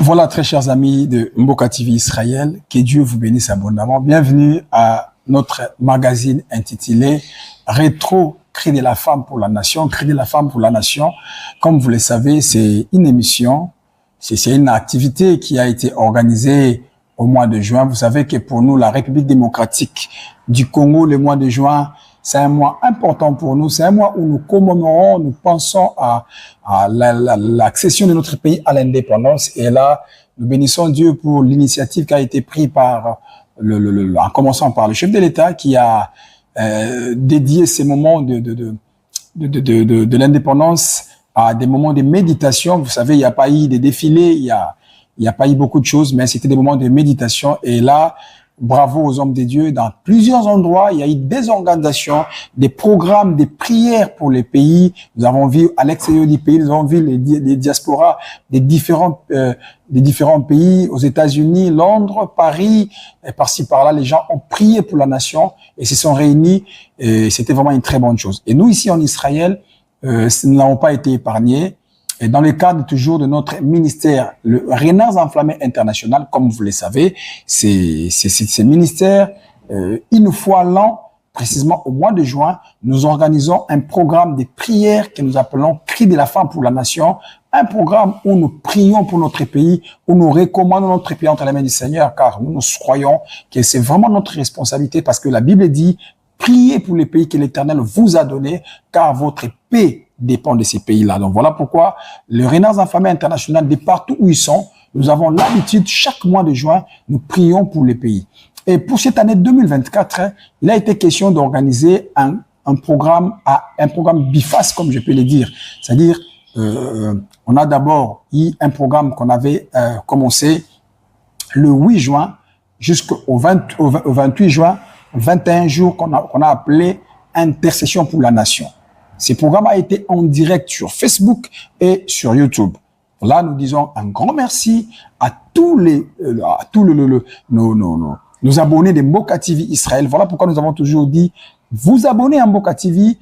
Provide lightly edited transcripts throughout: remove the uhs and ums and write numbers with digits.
Voilà, très chers amis de Mboka TV Israël, que Dieu vous bénisse abondamment. Bienvenue à notre magazine intitulé Rétro, Cri de la femme pour la nation. Cri de la femme pour la nation, comme vous le savez, c'est une émission, c'est une activité qui a été organisée au mois de juin. Vous savez que pour nous, la République démocratique du Congo, le mois de juin, c'est un mois important pour nous. C'est un mois où nous commémorons, nous pensons à l'accession de notre pays à l'indépendance. Et là, nous bénissons Dieu pour l'initiative qui a été prise par, en commençant par le chef de l'État qui a dédié ces moments de l'indépendance à des moments de méditation. Vous savez, il n'y a pas eu de défilés, il y a pas eu beaucoup de choses, mais c'était des moments de méditation. Et là, bravo aux hommes de Dieu. Dans plusieurs endroits, il y a eu des organisations, des programmes, des prières pour les pays. Nous avons vu à l'extérieur du pays, nous avons vu les diasporas des différents pays, aux États-Unis, Londres, Paris, et par-ci par-là, les gens ont prié pour la nation et se sont réunis. Et c'était vraiment une très bonne chose. Et nous, ici en Israël, nous n'avons pas été épargnés. Et dans le cadre toujours de notre ministère, le Renards Enflammés International, comme vous le savez, c'est ministère, une fois l'an, précisément au mois de juin, nous organisons un programme de prières que nous appelons Cri de la femme pour la nation, un programme où nous prions pour notre pays, où nous recommandons notre pays entre les mains du Seigneur, car nous croyons que c'est vraiment notre responsabilité, parce que la Bible dit, priez pour les pays que l'Éternel vous a donnés, car votre paix dépend de ces pays-là. Donc voilà pourquoi le Renards Enflammés International, de partout où ils sont, nous avons l'habitude, chaque mois de juin, nous prions pour les pays. Et pour cette année 2024, il a été question d'organiser un programme biface, comme je peux le dire. C'est-à-dire, on a d'abord eu un programme qu'on avait commencé le 8 juin jusqu'au 28 juin, 21 jours qu'on a appelé Intercession pour la nation. Ce programme a été en direct sur Facebook et sur YouTube. Là, nous disons un grand merci à tous nos abonnés de Mboka TV Israël. Voilà pourquoi nous avons toujours dit, vous abonner à Mboka TV,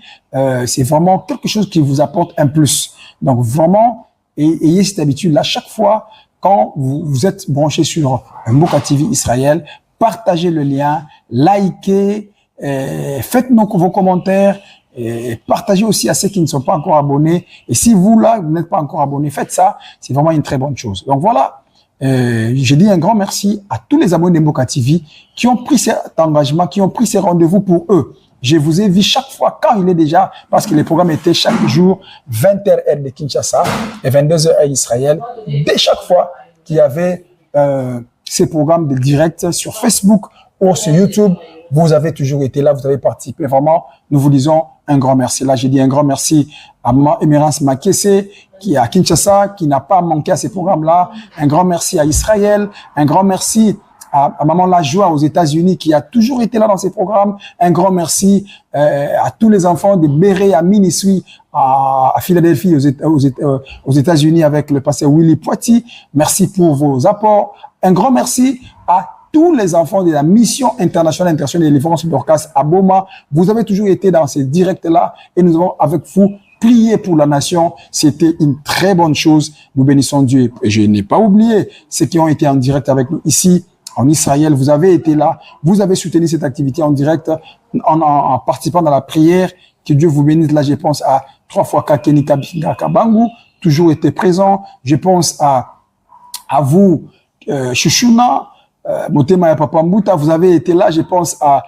c'est vraiment quelque chose qui vous apporte un plus. Donc vraiment, ayez cette habitude-là. Chaque fois, quand vous êtes branché sur Mboka TV Israël, partagez le lien, likez, faites vos commentaires, et partagez aussi à ceux qui ne sont pas encore abonnés. Et si vous, là, vous n'êtes pas encore abonné, faites ça. C'est vraiment une très bonne chose. Donc voilà, je dis un grand merci à tous les abonnés de Mboka TV qui ont pris cet engagement, qui ont pris ces rendez-vous pour eux. Je vous ai vu chaque fois quand il est déjà, parce que les programmes étaient chaque jour 20h heure de Kinshasa et 22h heure Israël. Dès chaque fois qu'il y avait ces programmes de direct sur Facebook ou sur YouTube, vous avez toujours été là, vous avez participé. Vraiment, nous vous disons un grand merci. Là, j'ai dit un grand merci à Maman Emerance Makese, qui est à Kinshasa, qui n'a pas manqué à ces programmes-là. Un grand merci à Israël. Un grand merci à Maman Lajoie aux États-Unis, qui a toujours été là dans ces programmes. Un grand merci à tous les enfants de Béré à Minisui, à Philadelphie, aux États-Unis, avec le pasteur Willy Poiti. Merci pour vos apports. Un grand merci à tous les enfants de la mission internationale de délivrance Dorcas à Boma. Vous avez toujours été dans ces directs-là et nous avons avec vous prié pour la nation. C'était une très bonne chose. Nous bénissons Dieu. Et je n'ai pas oublié ceux qui ont été en direct avec nous ici en Israël. Vous avez été là. Vous avez soutenu cette activité en direct en participant dans la prière. Que Dieu vous bénisse. Là, je pense à 3 fois Kakeni Kabangu, toujours été présent. Je pense à vous, Chouchouna, Motema et Papa Mbouta, vous avez été là, je pense à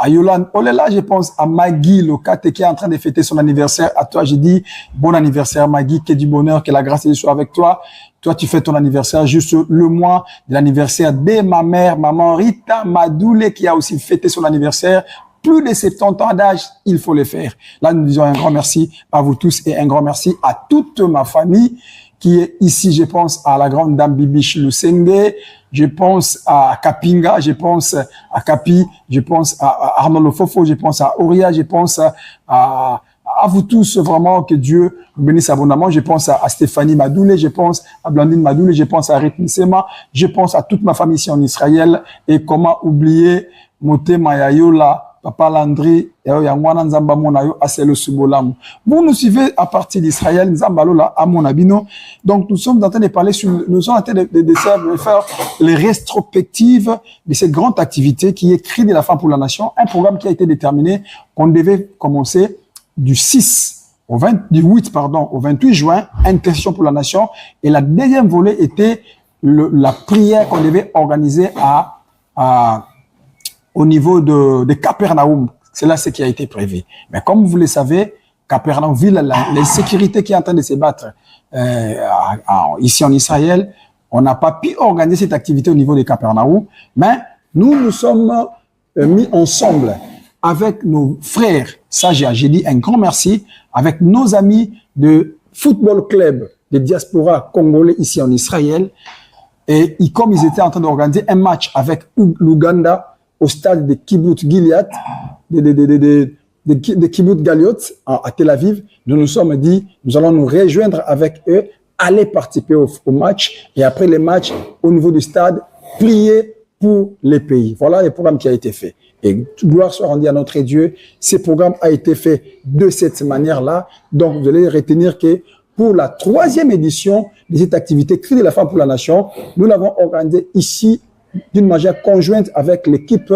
Yolande Olela, je pense à Maggie Lokate qui est en train de fêter son anniversaire. À toi, j'ai dit bon anniversaire Maggie, que du bonheur, que la grâce de Dieu soit avec toi. Toi, tu fais ton anniversaire juste le mois de l'anniversaire de ma mère, maman Rita Madoule, qui a aussi fêté son anniversaire. Plus de 70 ans d'âge, il faut le faire. Là, nous disons un grand merci à vous tous et un grand merci à toute ma famille qui est ici. Je pense à la grande dame Bibiche Lusenge, je pense à Kapinga, je pense à Kapi, je pense à Arnaud Lofofo, je pense à Oria, je pense à vous tous, vraiment, que Dieu vous bénisse abondamment. Je pense à Stéphanie Madoule, je pense à Blandine Madoule, je pense à Ritmi Sema, je pense à toute ma famille ici en Israël. Et comment oublier Motema Yayola, Papa Landry, Yangwana Nzamba Monayo, Aselo Subolam. Vous nous suivez à partir d'Israël, Nzambalola, à Monabino. Donc, nous sommes en train de parler nous sommes en train de faire les rétrospectives de cette grande activité qui est Cri de la femme pour la nation, un programme qui a été déterminé qu'on devait commencer du 8 au 28 juin, intercession pour la nation. Et la deuxième volet était la prière qu'on devait organiser au niveau de Capernaum. C'est là ce qui a été prévu. Mais comme vous le savez, Capernaum, l'insécurité qui est en train de se battre ici en Israël, on n'a pas pu organiser cette activité au niveau de Capernaum, mais nous sommes mis ensemble avec nos frères, ça j'ai dit un grand merci, avec nos amis de Football Club de diaspora congolais ici en Israël, et comme ils étaient en train d'organiser un match avec l'Ouganda, au stade de Kibbutz Gilead, de Kibbutz Galiot à Tel Aviv, nous nous sommes dit, nous allons nous rejoindre avec eux, aller participer au match, et après les matchs, au niveau du stade, prier pour les pays. Voilà le programme qui a été fait. Et gloire soit rendue à notre Dieu, ce programme a été fait de cette manière-là. Donc, vous allez retenir que pour la 3e édition de cette activité Cri de la femme pour la nation, nous l'avons organisée ici d'une manière conjointe avec l'équipe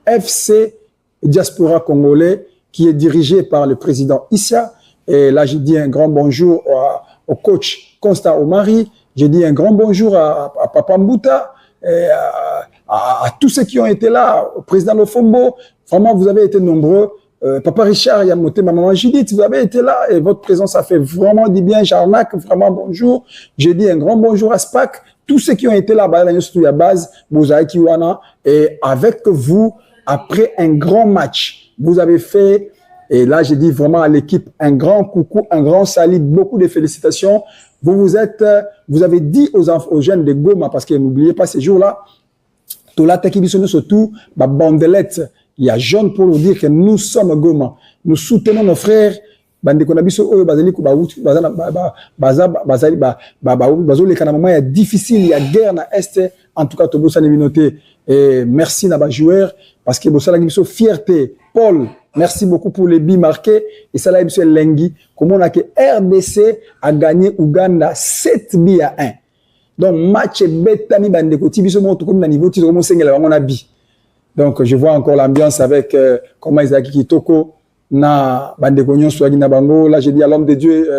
FC Diaspora Congolais qui est dirigée par le président Issa. Et là, j'ai dit un grand bonjour au coach Constant Omari. J'ai dit un grand bonjour à Papa Mbouta, et à tous ceux qui ont été là, au président Lofombo. Vraiment, vous avez été nombreux. Papa Richard, Yamote, ma maman Judith, vous avez été là et votre présence a fait vraiment du bien. Jarnac, vraiment bonjour. J'ai dit un grand bonjour à SPAC. Tous ceux qui ont été là, surtout à base, Mosaïki Wana, et avec vous, après un grand match, vous avez fait, et là j'ai dit vraiment à l'équipe, un grand coucou, un grand salut, beaucoup de félicitations. Vous avez dit aux jeunes de Goma, parce que n'oubliez pas ces jours-là, Tola Takibisono surtout, ma bandelette, il y a jaune pour nous dire que nous sommes Goma. Nous soutenons nos frères. Il y a difficile, il y a guerre dans l'Est. En tout cas, tout ça noté. Et merci à nos joueurs parce que ça a fierté. Paul, merci beaucoup pour les billes marqués. Et ça a été Lengi. Comment on a que RDC a gagné Ouganda 7 billes à 1. Donc, match Betami Bandeko. Tibiso montre comme niveau titre comme on a bi. Donc, je vois encore l'ambiance avec comment Isaac Kitoko. Na Bandeko Nyonso na bango. Là, j'ai dit à l'homme de Dieu,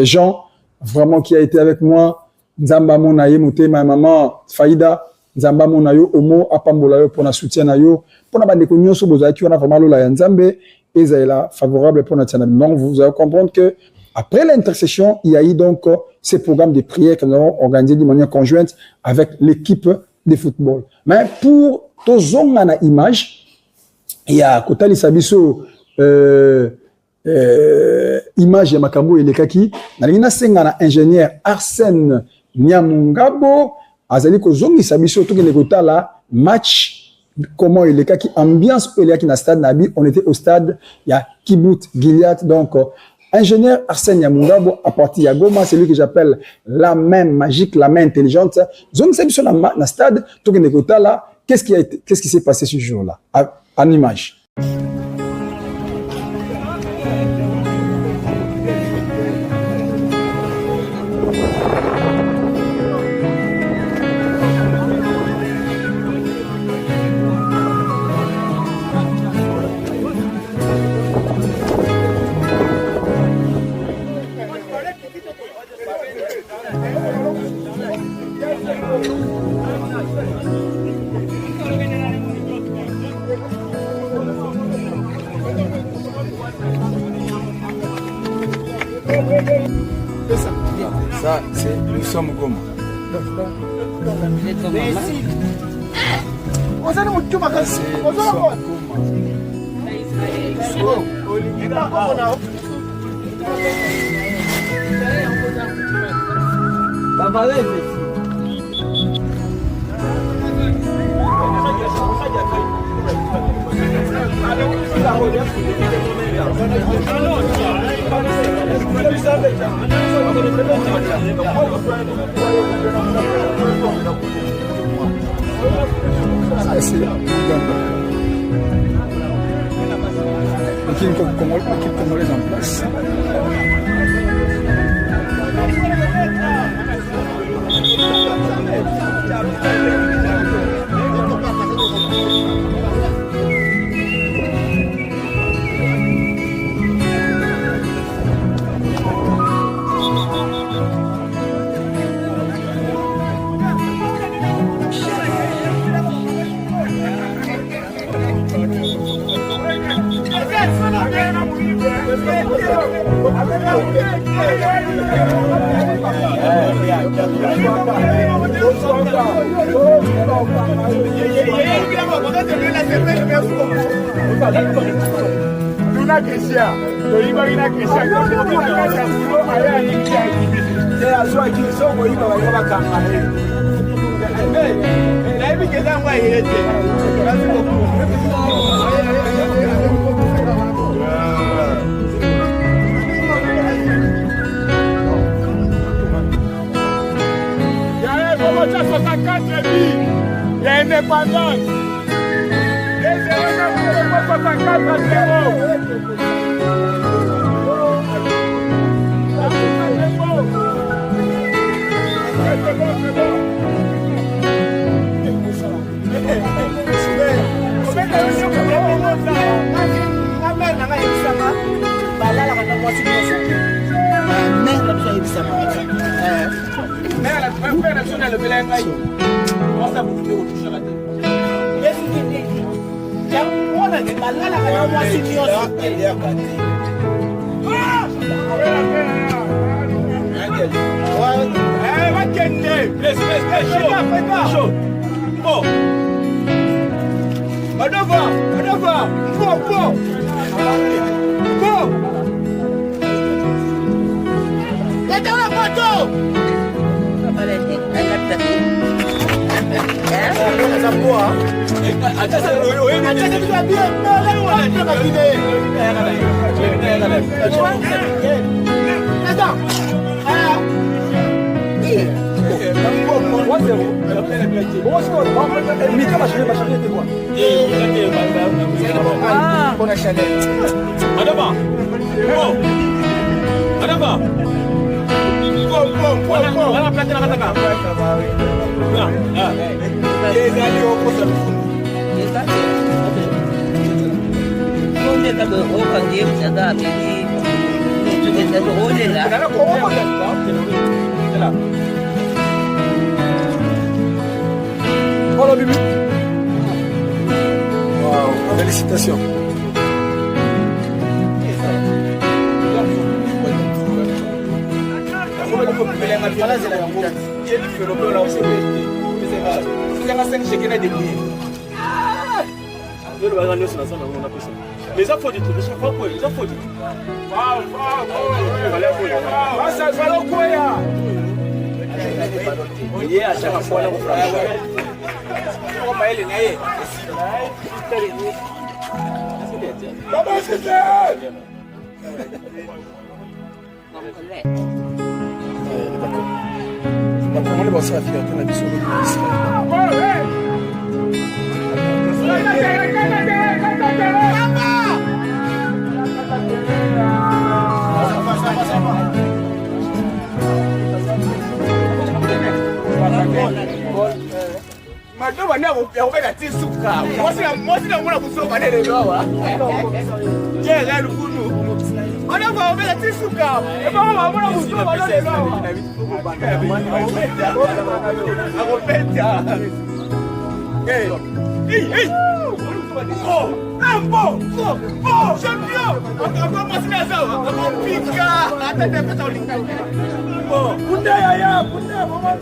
Jean, vraiment qui a été avec moi. Nzamba Monaye, ma maman Faïda. Nzamba Monayo, Omo, Apambolayo pour na soutien na yo. Pour na Bandeko Nyonso, Bozaki, on a vraiment la Nzambe. Et ça est là, favorable pour notre channel. Donc, vous allez comprendre que après l'intercession, il y a eu donc ces programmes de prière que nous avons organisés de manière conjointe avec l'équipe de football. Mais pour tous les images, il y a Kotali Sabiso image ya makambo elekaki na lingina senga na ingénieur Arsène Nyamungabo azali ko zongi Sabiso to ke kotala match comment elekaki ambiance elekaki na stade Nabi. On était au stade il y a Kibbutz Gilead. Donc ingénieur Arsène Nyamungabo à partir ya Goma, c'est lui que j'appelle la main magique, la main intelligente. Zongi Sabiso na stade to ke kotala qu'est-ce qui s'est passé ce jour-là en image. Ça, c'est nous sommes Goma. Ah, c'est l'équipe congolaise en place. Il y a indépendance. Les 64 à 0. Voilà, Bibi. Wow, félicitations. Mais ça faut du tout, ça faut quoi, ça faut du tout. À chaque fois, Madova na ukupenda tisuka. Mosi na mwana kusoma nene ndoa. Je, la lukunu. Madova ukupenda tisuka. Eba mwana kusoma nene ndoa. Akopenda. Hey. Oh, Lambo. Oh, champion. Akapa masina sawa. Akapika. Hata tepeta ulingana. Oh, punde ya. Mama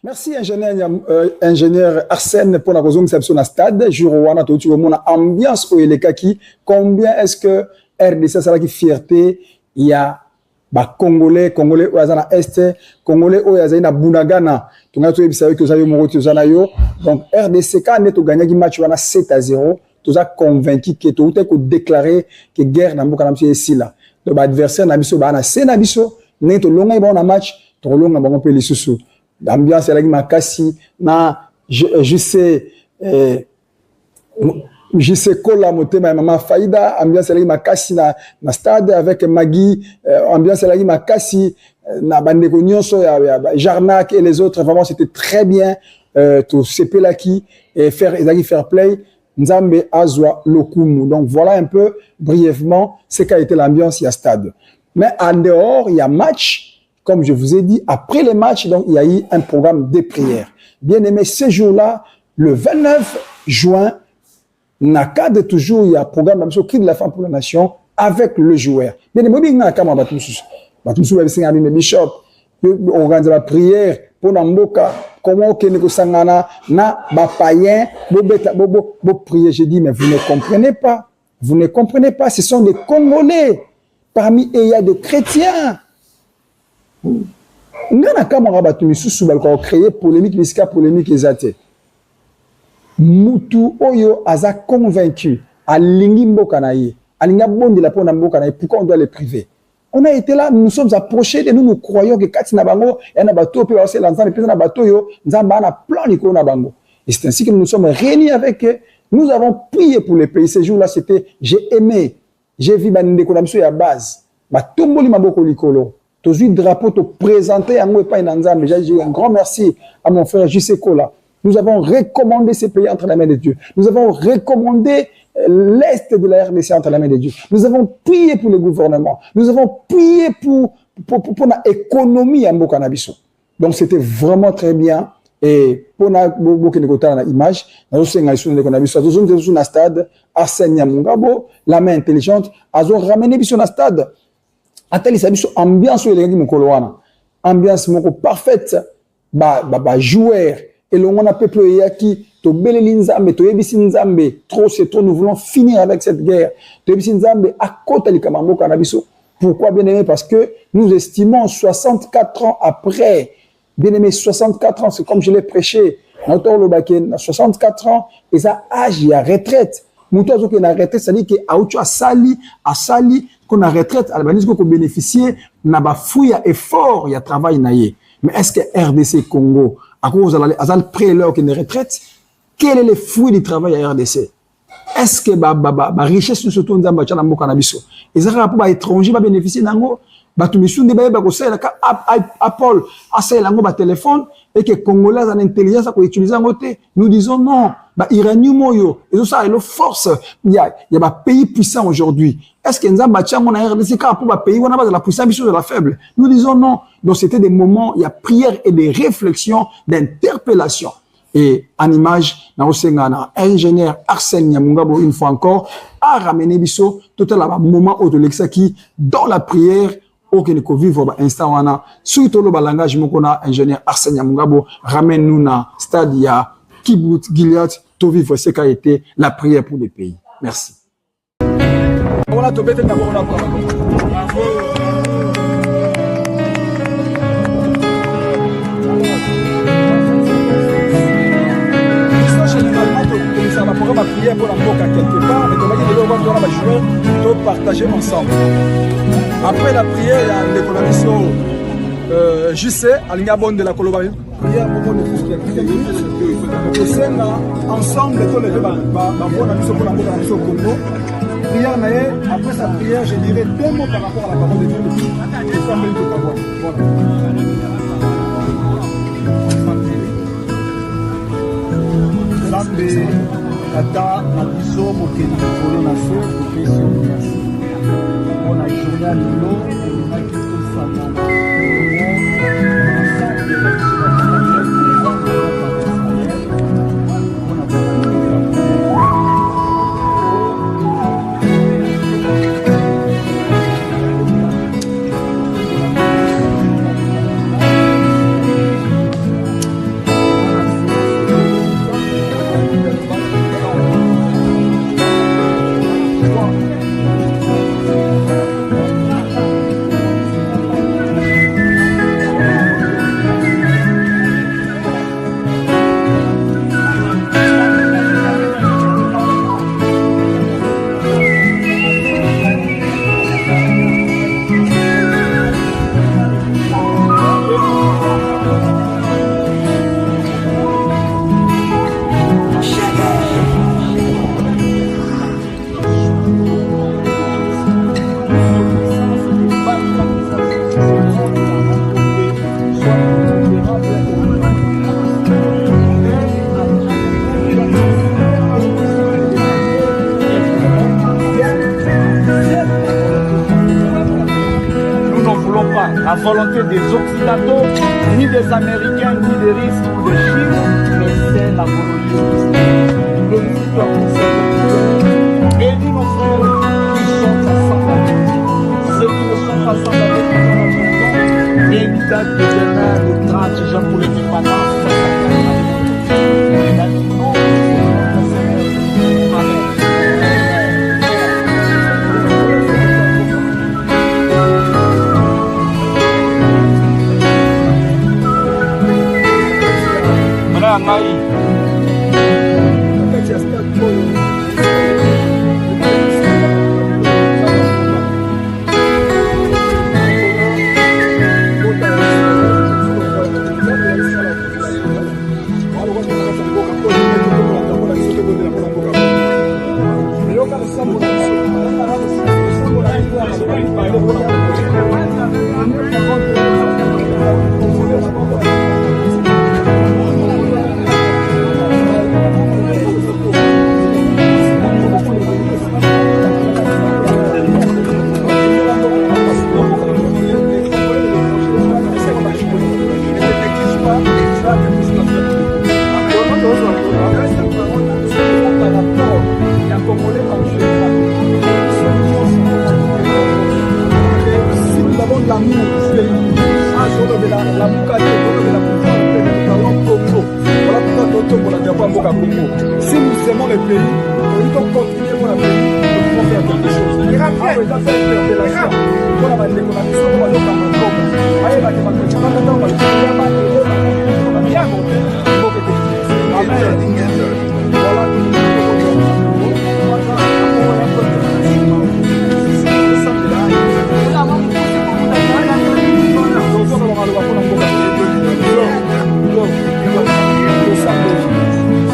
Merci ingénieur Arsène pour la raison sur le stade. Jurowana tout mon ambiance au Elekaki. Combien est-ce que RDC ça qui fierté il y a Congolais au Azana Est, Congolais au Azana Bunagana. Tu as tout ça que ça yo moko tozana yo. Donc RDC quand net gagné match wana 7-0, tu as convaincu que tu as déclaré que guerre na mboka na mso ici là. Donc adversaire na biso ba na sena biso, net longa ba na match, to longa ba pe lisusu. L'ambiance est makasi na je sais kola motema mama faida ambiance est makasi na stade avec Magui ambiance est makasi na bandeko nyonso ya Jarnac et les autres vraiment c'était très bien tout sepelaki et faire play Nzambe azwa lokumu. Donc voilà un peu brièvement ce qu'a été l'ambiance il y a stade. Mais en dehors il y a match. Comme je vous ai dit, après les matchs, donc, il y a eu un programme de prières. Bien aimé, ce jour-là, le 29 juin, de toujours, il y a un programme de cri de la femme pour la nation avec le joueur. Bien aimé, il y a un bishop, on organise la prière pour Namboka, comment on sangana na païen, prier. J'ai dit, mais vous ne comprenez pas. Vous ne comprenez pas. Ce sont des Congolais. Parmi eux, il y a des chrétiens. Ngana kamara batu misusu balko créer polémique ezate. Mutu oyo aza convaincu alingi mboka na ye, alinga bondi la pona mboka na ye, pourquoi on doit les priver? On a été là, nous sommes approchés de nous croyons que kati na bango ya na bato pe ba se lanza pe na bato yo nzamba na plan likolo na bango. Et c'est ainsi que nous nous sommes réunis avec eux. Nous avons prié pour les pays. Ce jour-là c'était j'ai aimé, j'ai vu bande ko na biso ya base. Ba tomboli maboko likolo. Tous les drapeaux te présenter à moi pas une ensemble. J'ai dit un grand merci à mon frère J.C. Kola. Nous avons recommandé ces pays entre les mains de Dieu. Nous avons recommandé l'Est de la RDC entre les mains de Dieu. Nous avons prié pour le gouvernement. Nous avons prié pour l'économie à Mbokanabiso. Donc c'était vraiment très bien. Et pour l'image, nous avons stade, Arsène Nyamungabo, la main intelligente, nous avons ramené sur le stade. Atali sabiso ambiance elengi mokolo wana ambiance moko parfaite joueur et le on a peuple yaki to beleli nzambe to yebisi nzambe trop c'est trop nous voulons finir avec cette guerre to yebisi nzambe akota likamambo kana biso. Pourquoi bien aimé? Parce que nous estimons 64 ans après, bien aimé 64 ans, c'est comme je l'ai prêché notre le baken 64 ans et ça âge il y a retraite. Moutozo qui na retraite ça dit que auto asali qu'on a retraite à l'Albanie qu'on bénéficier n'a pas fouille à effort il y a travail naïe. Mais est-ce que RDC Congo à cause de la près l'heure qui est retraite quel est le fruit du travail à RDC? Est-ce que richesse nous se tourne dans le mboka na biso et ça rapport à étranger va bénéficier nango batu misunde ba ba ko sala ka Apple asa lango ba téléphone et que congolais en intelligence ko utiliser ngote nous disons non ba iranium moyo et ça est force il y a ba pays puissants aujourd'hui. Est-ce que nzamba tchango na RDC ka pour ba pays on a pas la puissance biso de la faible? Nous disons non. Donc c'était des moments il y a prière et des réflexions d'interpellation. Et en image, na osengana ingénieur Arsène Nyamungabo une fois encore a ramené biso total à moment au de l'exaki dans la prière auquel ko vivre instant wana surtout le langage mokona ingénieur Arsène Nyamungabo ramène nous na stade ya Kibbutz Gilead to vivre ce qu'a été la prière pour le pays. Merci. Voilà to bete d'abord là. Ça va pouvoir prier pour la boca quelque part, mais on va dire jouer, tout partager ensemble. Après la prière, il y a l'économisation. Je sais, à l'ingabon de la Colombie, prière pour nous tous qui est ensemble, tous les deux, au Congo. Prière, après sa prière, je dirais 2 mots par rapport à la parole de Dieu. Voilà. Ata na biso mokili kolo na se kopesi merci. La volonté des Occidentaux, ni des Américains, ni des Russes ou des Chines, mais c'est la volonté de le monde doit conserver. Et nous, nos frères, qui sont ensemble avec ceux qui ne sont pas ensemble avec nous, et nous date de demain, le 30 juin pour l'indépendance. Si nous aimons le pays, nous devons continuer pour la pays, nous devons faire quelque chose. Il va faire une révélation. Pour la bande, on a mis sur le ballon dans le corps. Allez, va te mettre sur le ballon, on va te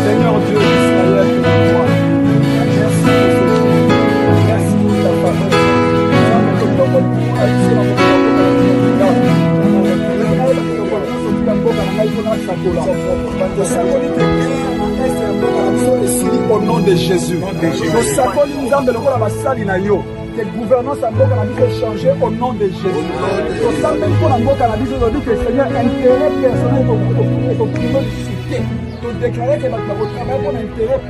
Seigneur Dieu d'Israël, merci pour ta faveur. Au nom de Jésus. Que gouvernance à Mboka na biso changer au nom de Jésus. Pour ça, même pour la Mboka na biso aujourd'hui que Seigneur intérêt personnel est au niveau de cité. Pour déclarer que notre travail pour l'intérêt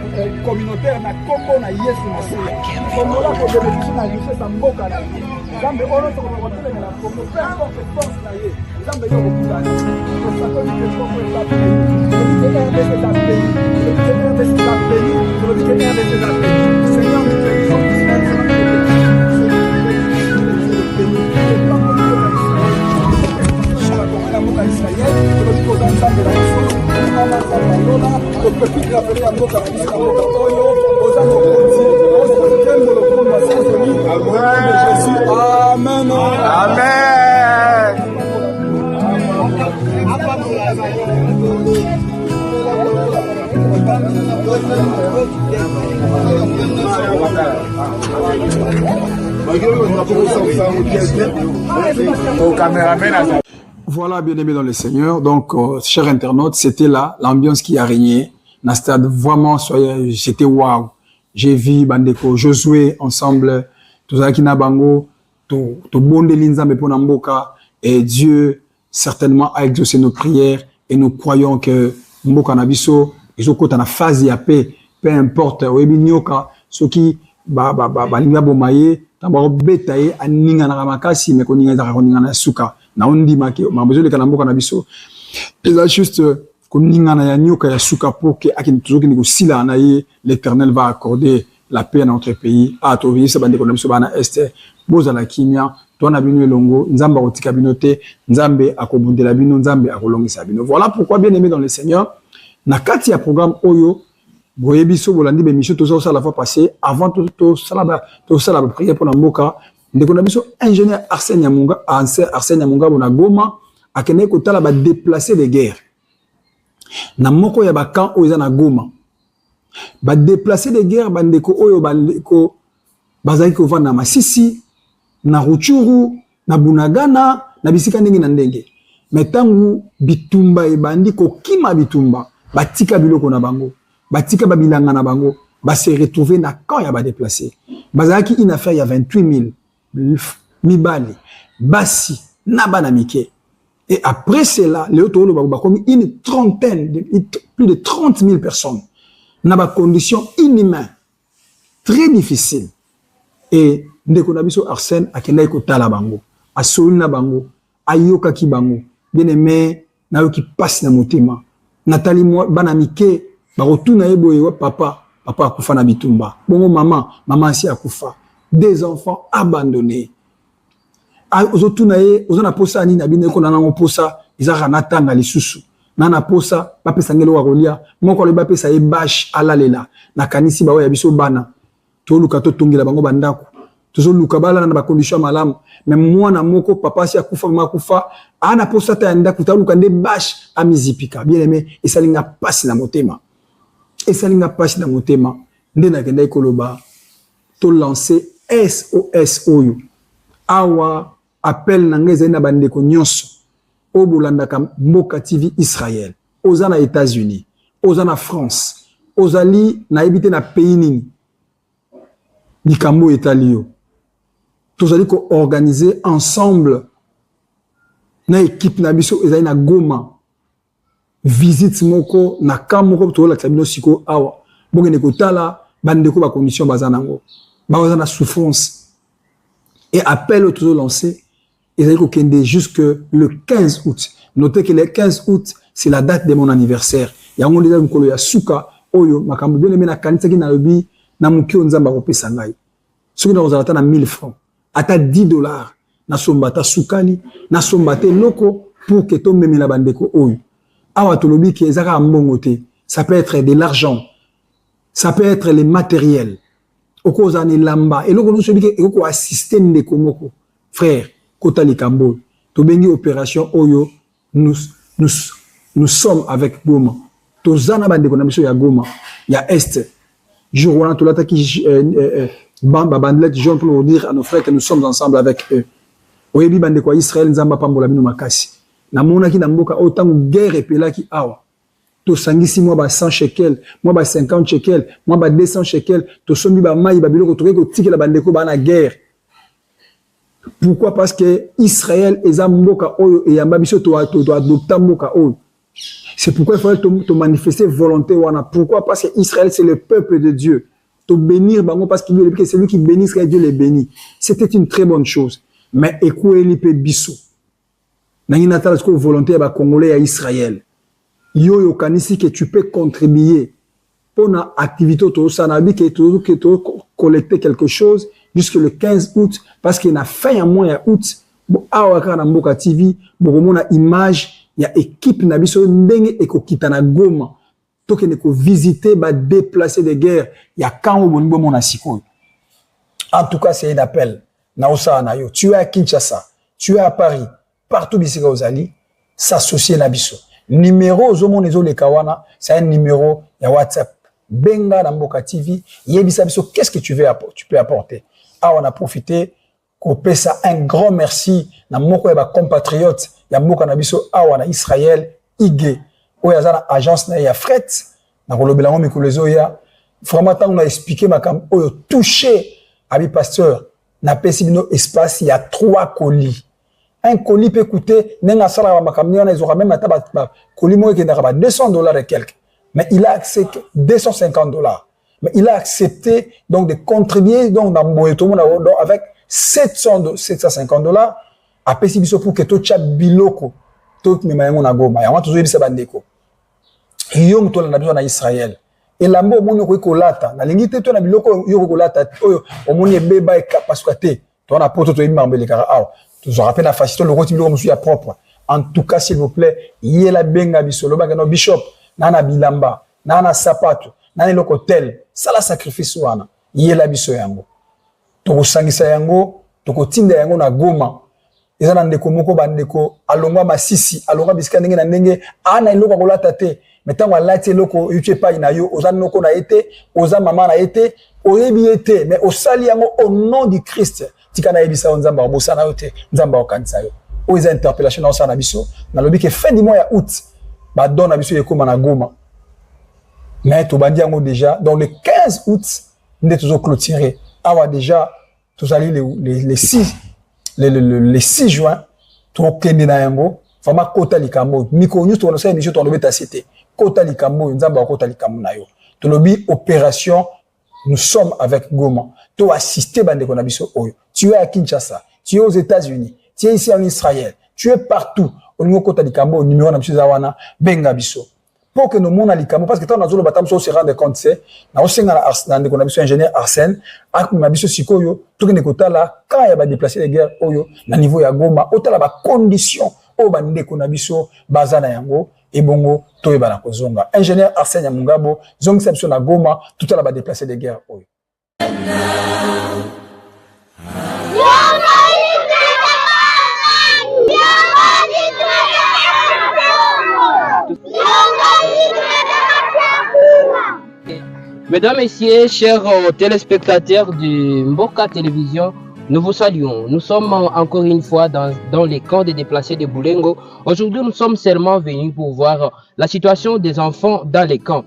communautaire na Congo na Yesu na Seigneur. Comme là pour bénéficier na richesse à Mboka na vie. Zambe ono to ko rotele na Congo peu importe force na ye. Zambe yo ko kutana. Pour ça que nous devons faire ça pays. Le Seigneur de cet pays. Le Seigneur de cet pays. Le Seigneur de cet pays. Seigneur nous bénissons. Amen. Voilà, bien-aimés dans le Seigneur. Donc, chers internautes, c'était là l'ambiance qui a régné. Dans stade, vraiment, c'était waouh. J'ai vu Bandeko, Josué, ensemble, tout ça qui n'a bango. to bonde linzambe pona mboka, et Dieu certainement a exaucé nos prières et nous croyons que mboka na biso ezokota na phase ya paix, peu importe oyebi nyoka soki balinga bomaye tamba beta ye aninga na makasi mais koninga za koninga na suka na ondima ke mabezo le kana mboka na biso eza juste koninga na ya nyoka ya suka pour que akini tuzoki ni kosila na ye l'Éternel va accorder la paix à notre pays a to visa bande ko na biso bana este boza la kimia to na bino elongo nzamba kotika bino te nzambe akobundela bino nzambe akolongisa bino. Voilà pourquoi bien aimé dans le Seigneur na kati ya programme oyo boyebiso bolandi be mission tozo ça la fois passée avant to sala prière pour na mboka ndeko na biso ingénieur Arsène Nyamunga bona Goma akene ko tala ba déplacer de guerre na moko ya ba camp oyo na Goma ba déplacer de guerre bandeko oyo bandeko bazaki ko vana Masisi na Ruchuru na Bunagana na bisika ndenge na ndenge metangu bitumba ebandi ko kima bitumba batika biloko na bango batika babilanga na bango ba se retrouver na camp ya ba déplacer bazaki une affaire ya 28 000 mibali basi na bana mike et après cela les autres ba comme une trentaine plus de 30 000 personnes na ba conditions inhumaines très difficiles et ndeko na biso Arsène akenda ko tala bango asoli na bango ayoka ki bango bien aimé na yo ki passe na motema Nathalie bana mike ba rotuna eboye papa akufa na bitumba bongo maman si akufa des enfants abandonnés ozotuna ye ozona posa ni na bine ko na nango posa izaka natanga lisusu na posa ba pesa ngelo wa kolia moko le ba pesa e bash alalela na kanisi ba ya biso bana to luka to tongela bango bandako tozo luka bala na ba condition malamu même mwana moko papa si akufa mama akufa ana posa ta ndako ta luka nde bash amizipika bien aimé et ça linga passe na motema nde na kenda ikoloba to lancer SOS oyo awa appel na ngeze na bandeko nyonso o bolandaka Mboka TV Israël ozana États-Unis ozana France ozali na ebité na pays nini likambo etalio tozali ko organiser ensemble na équipe na biso ezali na Goma visite moko na kamoko to la tabino siko awa bongene ko tala bandeko ba condition bazanango bazana souffrance et appel au tout lancé ezali ko kende jusque le 15 août. Notez que le 15 août c'est la date de mon anniversaire yango déjà nkolo ya suka oyo makambo bien aimé na kanisa ki na lobi na mukio nzamba ko pesa ngai soki na ozalata na 1000 francs ata $10 na sombata sukali na sombate loko pour que to memela bandeko oyo awa tolobi ki ezaka mbongo te ça peut être de l'argent ça peut être les matériels oko zani lamba et loko no sobi ke eko assister ndeko moko frère kota likambo to bengi opération oyo nous sommes avec Goma to zana bandeko na biso ya Goma ya est jour wana to lata ki bamba bandelette jaune pour dire à nos frères que nous sommes ensemble avec eux oyebi bandeko Israël nzamba pambola bino makasi na mona ki na mboka otango guerre epelaki awa to sangisi moi ba 100 shekels moi ba 50 shekels moi ba 200 shekels to sombi ba mai ba biloko to ko tikela bandeko ba na guerre. Pourquoi? Parce que Israël eza mboka oyo e yamba biso to adopta mboka oyo. C'est pourquoi il faut te manifester volonté wana. Pourquoi? Parce que Israël c'est le peuple de Dieu. To bénir bango parce que c'est lui qui bénit, Israël, Dieu les bénit. C'était une très bonne chose. Mais ekoueli pe biso. Nangi natala sko volonté ba congolais à Israël. Yo kanisi que tu peux contribuer pour une activité to sanabi que tu collecter quelque chose jusque le 15 août parce qu'il a fait un mois à août bo awaka na Mboka TV bo mona image ya équipe na biso ndenge ekokita na Goma to kene ko visiter ba déplacer de guerre ya quand bonbo mona siko. En tout cas c'est un appel na osa na yo tu es à Kinshasa tu es à Paris partout bisika ozali s'associer na biso numéro zomona ezole kawana c'est un numéro ya WhatsApp benga na Mboka TV yebisa biso qu'est-ce que tu peux apporter. Ah, on a profité qu'on paie ça un grand merci na moko ya ba compatriotes ya mboka na biso awa na Israël IG oya za agence na ya fret na kolobela ngo mikulezo ya vraiment tant on a expliqué makam oyo touché abi pasteur na pesi bino espace, il y a 3 colis. Un colis peut coûter, nenga sala makamni na izora même ata ba colis mo ke ndaka $200 et quelques. Mais il a accepté $250. Mais il a accepté donc de contribuer donc dans moyeto avec $750 à pesi biso pour que to chat biloko to memayango na goma. Ya wana toujours bisa bandeko. Yo mtola na biso na Israël. Et lambo omoni ko kolata na lingi te to na biloko yo ko kolata oyo omoni ebeba e kapasuate to na poto to imambele kara awa. Je rappelle la facilité le roti biloko musu propre. En tout cas s'il vous plaît, yela benga biso lo banga no bishop nana bilamba nana sapato nana loko tel sala sacrifice wana yela biso yango to kosangisa yango to kotinda yango na Goma eza na ndeko moko bandeko alongwa masisi alongwa bisika ndenge na ndenge ana eloko kolata te metango alati eloko yuche pa ina yo oza noko na ete oza mama na ete oyebi ete mais osali yango au nom du Christ tika na yebisa nzamba bosana yo te nzamba okanisa yo oza interpellation na osana biso na lobi ke fin du mois ya août ba dona biso ekoma na Goma. Mais tout bandi yango déjà donc le 15 août nous toujours clôturé awa déjà tous allés les 6 juin tout kende na yango vraiment kota likambo miko news to no sa émission to no beta cité kota likambo nzamba kota likambo na yo to lobi opération nous sommes avec Goma to assister bande ko na biso oyo tu es à Kinshasa tu es aux États-Unis tu es ici en Israël tu es partout au niveau kota likambo numéro na biso zawana benga biso pour que nous mona likambo parce que tant nazolo batam so se rendre compte c'est na osenga na Arsène ko na biso ingénieur Arsène ak na biso sikoyo to ke nekotala quand ya ba déplacer les guerres oyo na niveau ya Goma otala ba condition o bande ko na biso bazana yango et bongo to yeba na kozonga ingénieur Arsène Mungabo zongisa biso na Goma totala ba déplacer les guerres oyo Mesdames, Messieurs, chers téléspectateurs de Mboka Télévision, nous vous saluons. Nous sommes encore une fois dans les camps des déplacés de Boulengo. Aujourd'hui, nous sommes seulement venus pour voir la situation des enfants dans les camps.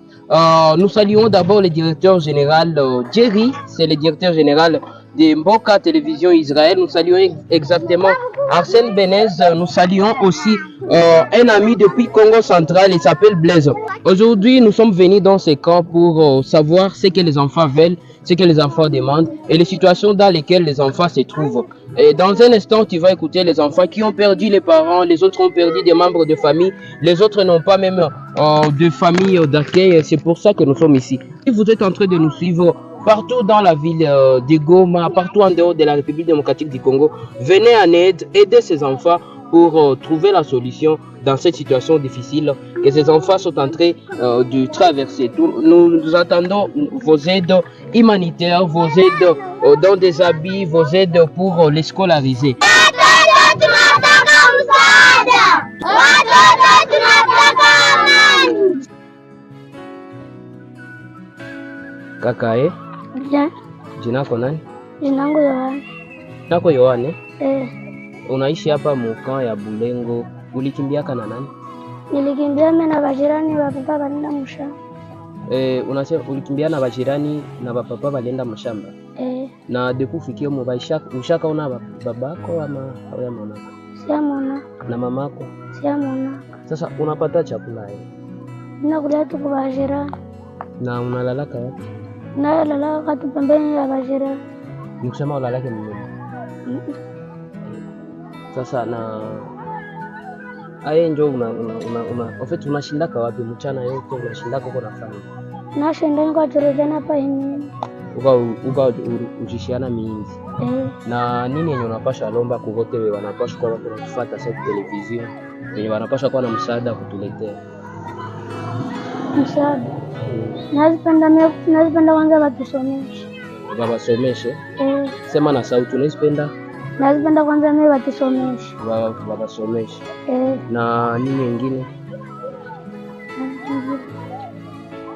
Nous saluons d'abord le directeur général Jerry, c'est le directeur général de Mboka Télévision Israël. Nous saluons exactement Arsène Benez. Nous saluons aussi un ami depuis Congo central, il s'appelle Blaise. Aujourd'hui, nous sommes venus dans ces camps pour savoir ce que les enfants veulent, ce que les enfants demandent et les situations dans lesquelles les enfants se trouvent. Et dans un instant, tu vas écouter les enfants qui ont perdu les parents, les autres ont perdu des membres de famille, les autres n'ont pas même de famille d'accueil. C'est pour ça que nous sommes ici. Si vous êtes en train de nous suivre partout dans la ville de Goma, partout en dehors de la République démocratique du Congo, venez en aide, aidez ces enfants pour trouver la solution dans cette situation difficile que ces enfants sont en train de traverser. Nous attendons vos aides humanitaires, vos aides dans des habits, vos aides pour les scolariser. Kakae? Bien. Jina lako nani? Jina langu Yohane. Nako Yohane? Unaishi hapa muka ya Bulengo. Ulikimbiaka na nani? Nilikimbia mimi na bajirani wa papa walienda mshamba. Unasema ulikimbia na bajirani na papa walienda mshamba? Na deku fikia mubaisha ushaka una babako ama hawamona? Siamona. Na mamako? Siamona. Sasa unapata chakula hivi? Nakula tu kwa bajirani. Na unalalaka wapi? Nalalaka tu pembeni ya bajirani. Nikusema ulalake mimi. Sasa na aye njo en fait unashindaka wapi mchana yote unashindaka uko nafanya? Nashinda kwa turujana pa himi. Uga ujishiana mingi. Na nini yenye unapasha lomba kuvote wewe wanapasha kwa kufuata sasa television. Wenye wanapasha kuwa na msaada kutuletea. Msaada. Nazipenda kwanza watusomeshe. Wabasomeshe? Sema na sauti unazipenda? Nazipenda kwanza mimi watusomeshe. Wabasomeshe. Na nini nyingine?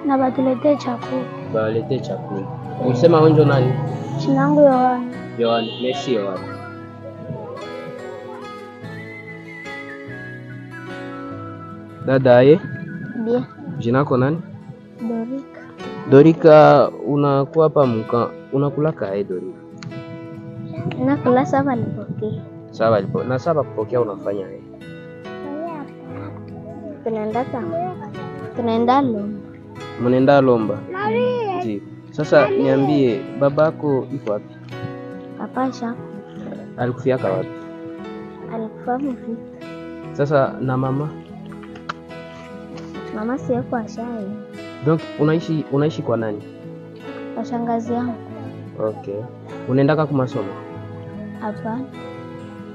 Na batuletee chakula. Baletee chakula. Unasema wenjo nani? Jina langu Yohane. Yohane, merci Yohane. Dada ye? Bien. Jina lako nani? Dorika. Dorika, unakuwa hapa muka, unakulaka Dorika? nakula saba nipokee. Sawa lipo. Na saba kupokea unafanya nini? Tunaenda Lomba. Mnaenda Lomba. Ndio. Sasa niambie babako iko wapi? Papa shako Alikufiaka wapi? alikufa mvita. Sasa na mama? Mama siye kwa shai. Donc unaishi kwa nani? Kwa shangazi yangu. Okay. Unaendaka kwa masomo? Hapana.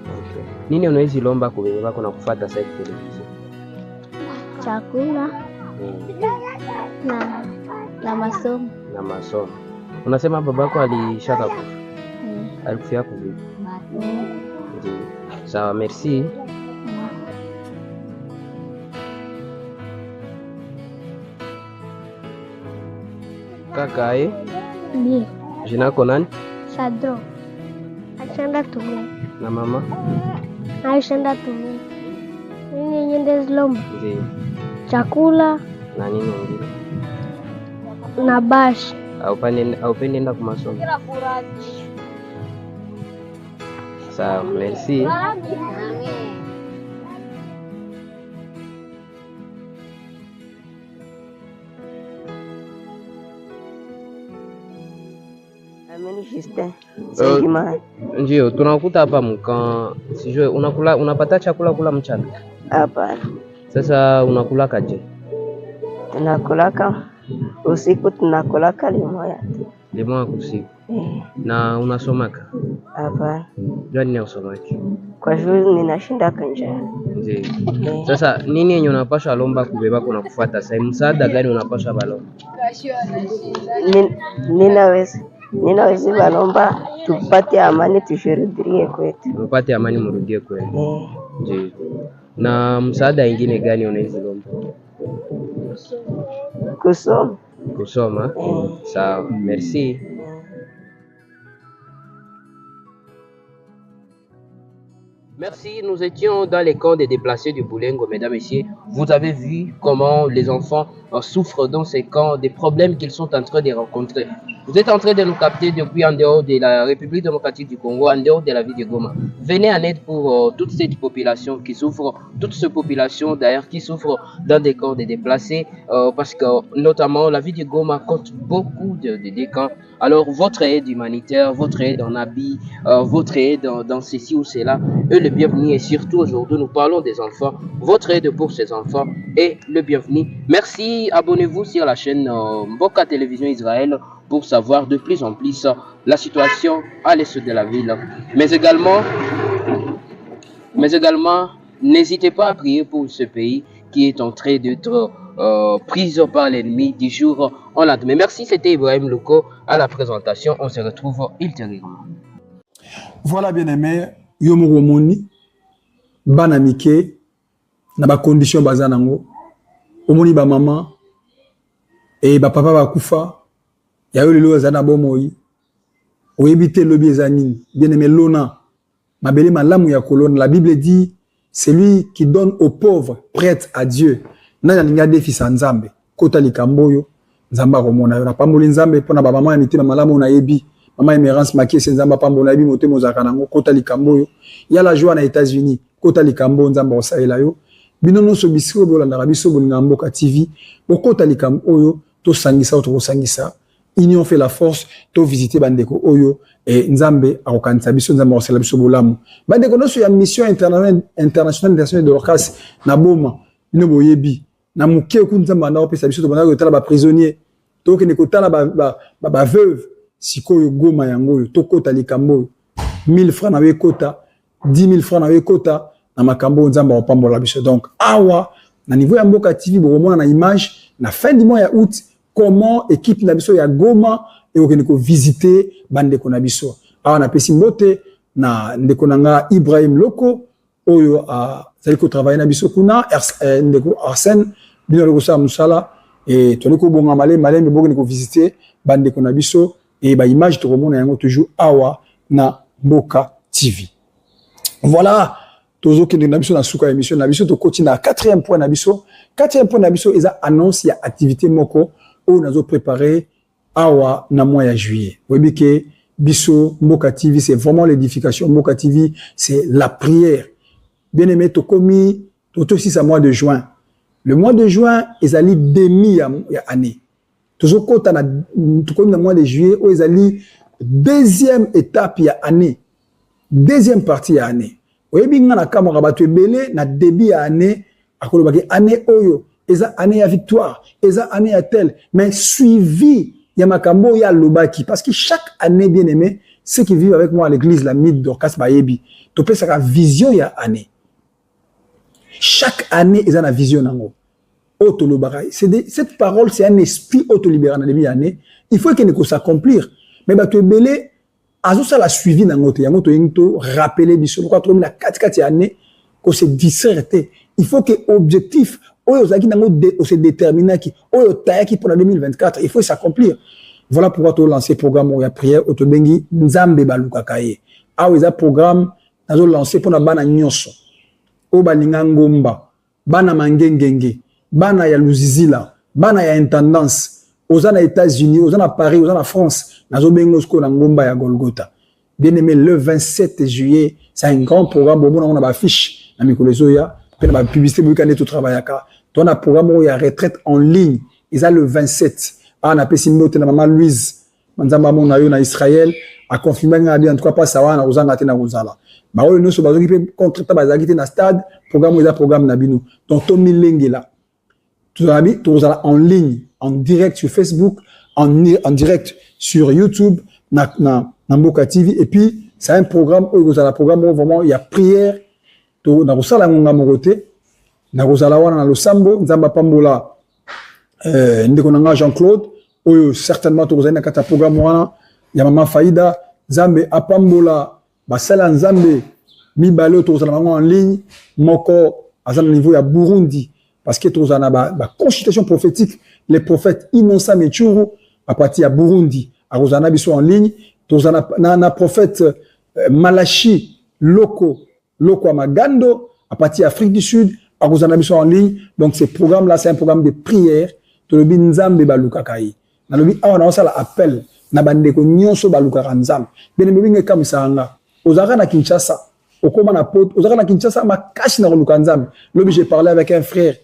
Okay. Nini unawezi lomba kwa wenye wako na kufuata sasa television? Chakula na masomo. Na masomo. Unasema babako alishaka kufa? Alikufia kuvipi? Ndio. Sawa, merci. Kaka Ndio. jina lako nani? Sadro. Ashanda tumia. Na mama? Ashanda tumia. Nini nyende Lomba? Ndio. Chakula Na nini nyingine? na bashi. Aupendi enda kwa masomo? Sawa, merci. Ndio, tunakuta hapa mkan. Sijue unapata chakula kula mchana? Hapana. Sasa unakulaka je? Tunakulaka usiku, tunakulaka limoya tu. Limoya usiku. Na unasomaka? Hapana. Jua nini usomaki? Kwa shule ninashinda njaa. Ndio. Sasa nini yenye unapasha lomba kubeba kuna kufuata sasa? Msaada gani unapasha balomba? Ninaweza balomba tupate amani, tushirudie kwetu. Tupate amani, mrudie kwenu. Ndio. Na msaada ingine gani unaweza lomba? Kusoma. Sawa, merci. Merci, nous étions dans les camps des déplacés du Boulengo, mesdames, messieurs. Vous avez vu comment les enfants souffrent dans ces camps, des problèmes qu'ils sont en train de rencontrer. Vous êtes en train de nous capter depuis en dehors de la République démocratique du Congo, en dehors de la ville de Goma. Venez en aide pour toute cette population qui souffre, toute cette population d'ailleurs qui souffre dans des camps de déplacés, parce que notamment la ville de Goma compte beaucoup de camps. Alors votre aide humanitaire, votre aide en habits, votre aide dans ceci ou cela, est le bienvenu. Et surtout aujourd'hui, nous parlons des enfants. Votre aide pour ces enfants est le bienvenu. Merci, abonnez-vous sur la chaîne Mboka Télévision Israël pour savoir de plus en plus la situation à l'est de la ville. Mais également, n'hésitez pas à prier pour ce pays qui est en train d'être prise par l'ennemi du jour au lendemain. Merci, c'était Ibrahim Loko à la présentation. On se retrouve ultérieurement. Voilà, bien aimé, Yomo Moni, Banamike, na ba condition bazanango, omoni ba maman, et ba papa ba kufa, ya yo lelo zana bomoi, oebite lobi ezanini, bien aimé lona, mabele malamu ya kolona. La Bible dit, c'est lui qui donne aux pauvres, prête à Dieu. Na linga defi sa nzambe, kota likamboyo, nzamba romona yo na pamboli nzambe pona ba mama ya mitima malamu na yebi. Mama Emerance Makie nzamba pambo na yebi motemo zaka nango kota likamboyo. Ya la joie na États-Unis, kota likambo nzamba osaela yo. Binono so bisiko bolanda biso bolinga Mboka TV, bokota likamboyo to sangisa to sangisa. Union fait la force, to visiter bandeko oyo et nzambe akokanisa biso nzamba osala biso bolamu. Bandeko no so ya mission internationale de l'OCAS na boma, bino boyebi. Na muke ku nzamba na opesa biso to bana ko tala ba prisonnier to ke ne ko tala ba veuve sikoyo Goma yango yo to kota likambo 1000 francs na we kota 10 000 francs na we kota na makambo nzamba opambola biso. Donc awa na niveau ya Mboka TV bo mona na image na fin du mois ya août comment équipe na biso ya Goma et ko ko visiter bande ko na biso awa na pesi mbote na ndeko nanga Ibrahim Loko oyo zali ko travailler na biso kuna ndeko Arsène bino loko sa musala et to leko bonga malé bogo ko visiter bande ko na biso et ba image to komona yango toujours awa na Mboka TV. Voilà, tozo ki na biso na suka émission na biso to continue na 4e point na biso. 4e point na biso eza annonce ya activité moko o nazo préparer awa na mois ya juillet. Webi ke Bisso, Mboka TV, c'est vraiment l'édification. Mboka TV, c'est la prière. Bien aimé, Tokomi, Toto 6 à mois de juin. Le mois de juin, ils allaient demi année. Toujours quand on a le mois de juillet, ils allaient deuxième étape il y a année. Deuxième partie à année. Oui, bien, on a kamara batu belé, na début à année, à kolobaki année oyo, eza année à victoire, eza année à tel, mais suivi, il y a makambo, il y a lobaki, parce que chaque année, bien aimé, ceux qui vivent avec moi à l'église, la mythe d'Orcas Bayebi, tu peux savoir vision, il y a année. Chaque année, ils ont la vision. Cette parole, c'est un esprit autolibéral dans les années. Il faut qu'elle ne s'accomplir. Mais tu es belé, ça la suivi dans notre rappeler biso pourquoi tu la 4 années que c'est discerté. Il faut que objectif se déterminer qui pour la 2024, il faut s'accomplir. Voilà pourquoi tu as lancé le programme de prière autobengi nzambe baluka kaye. Ah oui, ça programme tu as lancé pour la bana nyonso. O balinga ngomba, bana mangengenge, bana ya luzizila, bana ya intendance. Aux États-Unis, aux Paris, aux France, nazo bengosko na ngomba ya Golgotha. Bien aimé, le 27 juillet, c'est un grand programme. On a une affiche, na mikolo ya, puis na publicité bukane tout travail aka. On a un programme où il y a retraite en ligne. Ils ont le 27. Ah, na pesi mbote na maman Louise, manzamba mona yo na Israël, a confirmé ngadi en tout cas pas ça na uzanga te na uzala. Ba oyo noso bazo ki contracta bazaki te na stade, programme eza programme na binu. Donc to milenge là. Tout ça en ligne, en direct sur Facebook, en direct sur YouTube, na Mboka TV. Et puis, c'est un programme où vous avez un programme où vraiment il y a prière. Na kusala ngonga mokote, na kusala wana na losambo, nzamba pambola, ndeko nanga Jean-Claude, où certainement vous avez na kata programme wana, ya mama Faïda, nzambe apambola, basala nzambe, mibale to kusala en ligne, moko, azana niveau ya Burundi. Parce que tous en a la consultation prophétique, les prophètes Innocent Mechuru, à partir de Burundi, à Rosana Bisso en ligne, tous en a prophète Malachi, Loko Amagando, à partir d'Afrique du Sud, à Rosana Bisso en ligne. Donc, ce programme-là, c'est un programme de prière, de le Nzambe Balukakai. Dans le on a ça l'appel, na bande ko nyonso Baluka Nzambe. Bien aimé, comme ça, Ozara na Kinshasa, Okoma na pot, Ozara na Kinshasa, ma cache na Baluka Nzambe. L'objet, j'ai parlé avec un frère.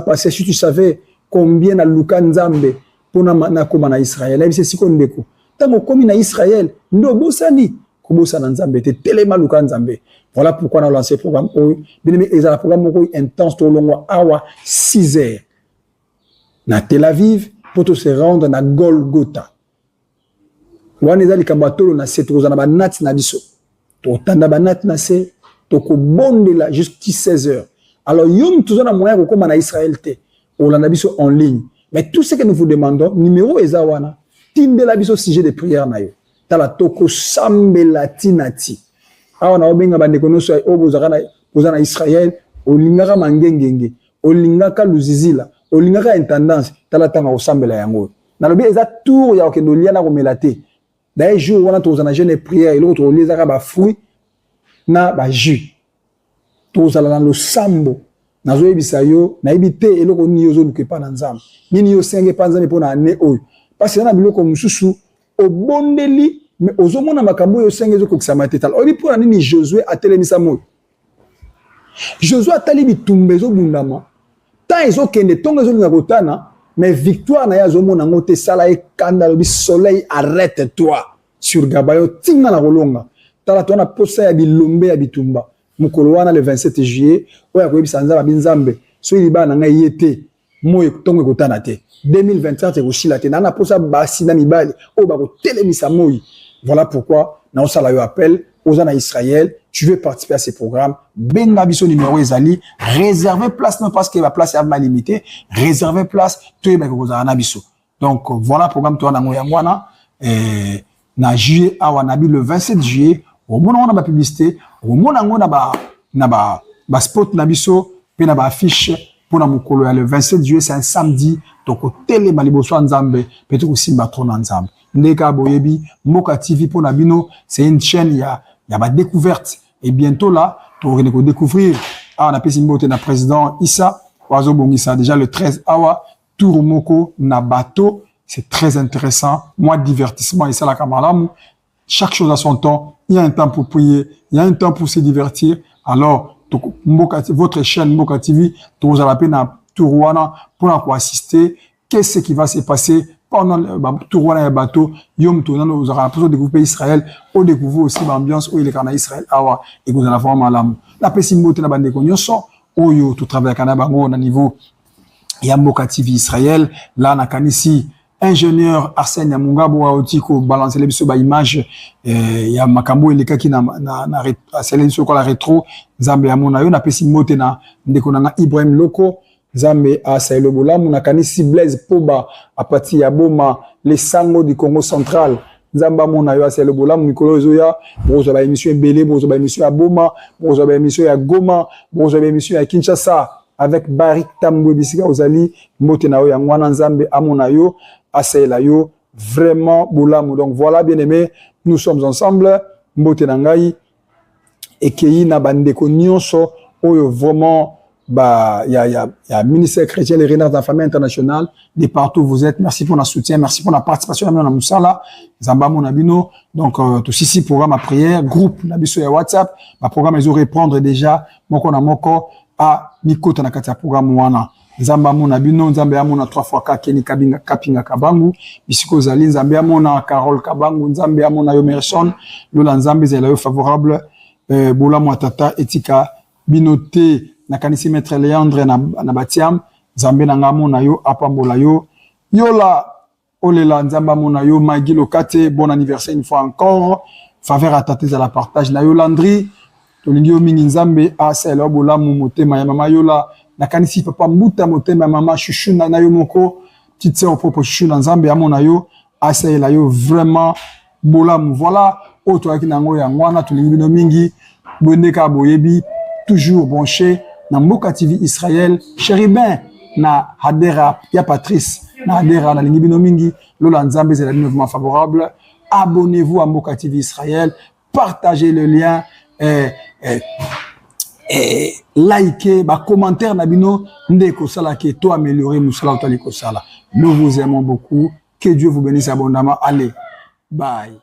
Passé, si tu savais combien na Luka Nzambe pour na koma na Israël, c'est si qu'on déco. Tant qu'on comme na Israël, ndo bosani, kobosa na Nzambe, te telema Luka Nzambe. Voilà pourquoi on a lancé le programme. Bien aimé, ils ont un programme intense tout le long awa 6 heures. Na Tel Aviv pour se rendre na Golgotha. Wana ezali kambatolo na setroza na banat na biso. To tanda banat na se to ko bondela jusqu'à 16 heures. Alors, yom tous on a moyen de comme en Israël te, ou l'on a biso en ligne. Mais tout ce que nous vous demandons, numéro ezawana, timbe la biso sujet de prière na yo. Tala toko sambe latinati. Ah on a obenga bande kono so o bozana Israël, o lingaka mangengenge, o lingaka luzizila, o lingaka intendance, tala tanga o sambe la yango. Na lobi eza tour ya okendo liana ko melate. D'ailleurs jour wana tozana jeune prière et l'autre lezaka ba fruit na ba jus. Tozala na losambo nazo yebisa yo na yebite eloko ni yozo lukepa na nzambe nini yo senge panza me pona ne oyo parce que na biloko mususu obondeli mais ozomona makambo yo senge zo kokisama tetal obi pona nini Josué atelemisa moyo Josué atali bitumbe zo bundama ta ezo kende tonga zo linga kotana mais victoire na ya zo mona ngote sala e kanda lobi soleil arrête-toi sur Gabayo tinga na kolonga tala tona posa ya bilombe ya bitumba mukolo wana le 27 juillet oya koyebisa nzamba binzambe so liba na ngai yete moyo tongo ekotana te 2024 ekoshila te na posa basi na mibali o ba ko telemisa moyi. Voilà pourquoi na osala yo appel aux en Israël, tu veux participer à ces programmes, benga biso numéro ezali, réservez place non parce que la place est mal limitée, réservez place to yeba ko za na biso. Donc voilà programme to na ngoya ngwana na juillet awa na bi le 27 juillet au mona on a ba publicité au mona ngona ba spot na biso pe na ba affiche pour na mukolo ya le 27 juillet c'est un samedi donc télé maliboso nzambe pe to simba trona nzambe ndeka boyebi Mboka TV pour na bino c'est une chaîne il y a ba découverte et bientôt là to reneko découvrir on a pesi mbote na président Issa wazo bongisa déjà le 13 awa tour moko na bateau c'est très intéressant moi divertissement et ça la kamalamu chaque chose à son temps. Il y a un temps pour prier, il y a un temps pour se divertir. Alors, votre chaîne Mboka TV, vous allez appeler na Tourouana pour assister. Qu'est-ce qui va se passer pendant le Tourouana et bateau? Yom Tournan, vous aurez l'impression de découvrir Israël, ou découvrir aussi l'ambiance où il est en Israël. Awa, et vous allez avoir mal. La pessimité na bande konyoso, ou yo tout travail kanabango au niveau Mboka TV Israël. Là, na kanisi ingénieur Arsène Yamungabo a otiko balancer les ba image ya makambo eleka ki na c'est sur la rétro Nzambe amona yo na pesi mote na ndeko na Ibrahim Loko Nzambe a Saelo Bolamu na kanisi Blaise Poba a partir ya Boma les sango du Congo central Nzambe amona yo a Saelo Bolamu mikolo zoya bozo ba émission Belé bozo ba émission ya Boma bozo ba émission ya Goma bozo ba émission ya Kinshasa avec Barik Tambwe bisika ozali mote na yo ya ngwana Nzambe amona yo Asaela yo vraiment Bolamu. Donc voilà, bien aimé, nous sommes ensemble mbote nangai et qui na bandeko nyonso oyo vraiment bah il y a ministère chrétien les renards de la famille internationale de partout où vous êtes. Merci pour notre soutien, merci pour la participation à Moussala Zamba Monabino. Donc tout ici programme à prière groupe na biso ya WhatsApp, ma programme ils ont répondre déjà moko na moko à mikota na kati ya programme wana. Nzambe amona bino Nzambe amona 3 fois Keni Kabinga Kapinga Kabangu bisiko zali Nzambe amona Carole Kabangu Nzambe amona yo Merson lola Nzambe zela yo favorable Bolamu atata etika binote na kanisi maître Léandre na Batiam Nzambe na ngamona yo apambola yo yola olela Nzambe amona yo Magui Lokate bon anniversaire une fois encore faveur atate za la partage na yo Landry tolingi yo mingi Nzambe asela Bolamu motema ya mama yola na kanisi papa mbuta motema mama chouchou na yo moko petite sœur propre chouchou na Nzambe amona yo asela yo vraiment Bolamu. Voilà auto aki nango ya ngwana tulingi bino mingi bondeka boyebi toujours branché na Mboka TV Israël chéribin na Hadera ya Patrice na Hadera na lingi bino mingi lola Nzambe zela bino vraiment favorable. Abonnez-vous à Mboka TV Israël, partagez le lien likez, commentaire nabino ndeko sala ke to améliorer musala utali ko sala. Nous vous aimons beaucoup. Que Dieu vous bénisse abondamment. Allez, bye.